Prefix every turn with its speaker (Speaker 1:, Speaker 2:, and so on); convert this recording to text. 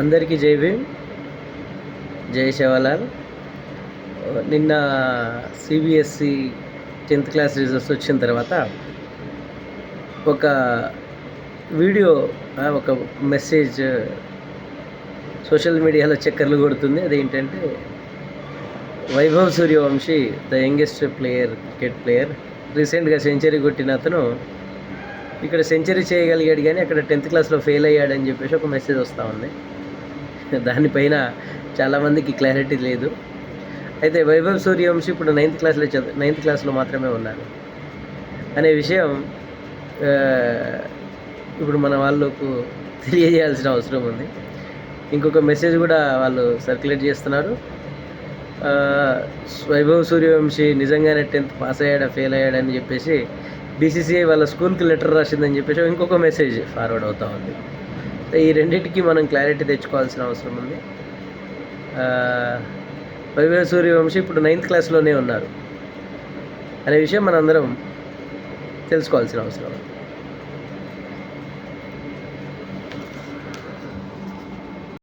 Speaker 1: అందరికీ జై భీమ్, జై శివలాల్. నిన్న సిబిఎస్సి 10th క్లాస్ రిజల్ట్స్ వచ్చిన తర్వాత ఒక వీడియో, ఒక మెసేజ్ సోషల్ మీడియాలో చక్కర్లు కొడుతుంది. అదేంటంటే, Vaibhav Suryavanshi, the youngest cricket player, రీసెంట్గా సెంచరీ కొట్టిన అతను ఇక్కడ సెంచరీ చేయగలిగాడు, కానీ అక్కడ 10th క్లాస్లో ఫెయిల్ అయ్యాడని చెప్పేసి ఒక మెసేజ్ వస్తూ ఉంది. దానిపైన చాలామందికి క్లారిటీ లేదు. అయితే వైభవ్ సూర్యవంశీ ఇప్పుడు 9th క్లాస్లో మాత్రమే ఉన్నారు అనే విషయం ఇప్పుడు మన వాళ్ళకు తెలియజేయాల్సిన అవసరం ఉంది. ఇంకొక మెసేజ్ కూడా వాళ్ళు సర్క్యులేట్ చేస్తున్నారు. వైభవ్ సూర్యవంశీ నిజంగానే 10th పాస్ అయ్యాడా ఫెయిల్ అయ్యాడని చెప్పేసి బీసీసీఐ వాళ్ళ స్కూల్కి లెటర్ రాసిందని చెప్పేసి ఇంకొక మెసేజ్ ఫార్వర్డ్ అవుతూ ఉంది. ఈ రెండింటికి మనం క్లారిటీ తెచ్చుకోవాల్సిన అవసరం ఉంది. వైభవ్ సూర్యవంశీ ఇప్పుడు 9th క్లాస్లోనే ఉన్నారు అనే విషయం మనందరం తెలుసుకోవాల్సిన అవసరం ఉంది.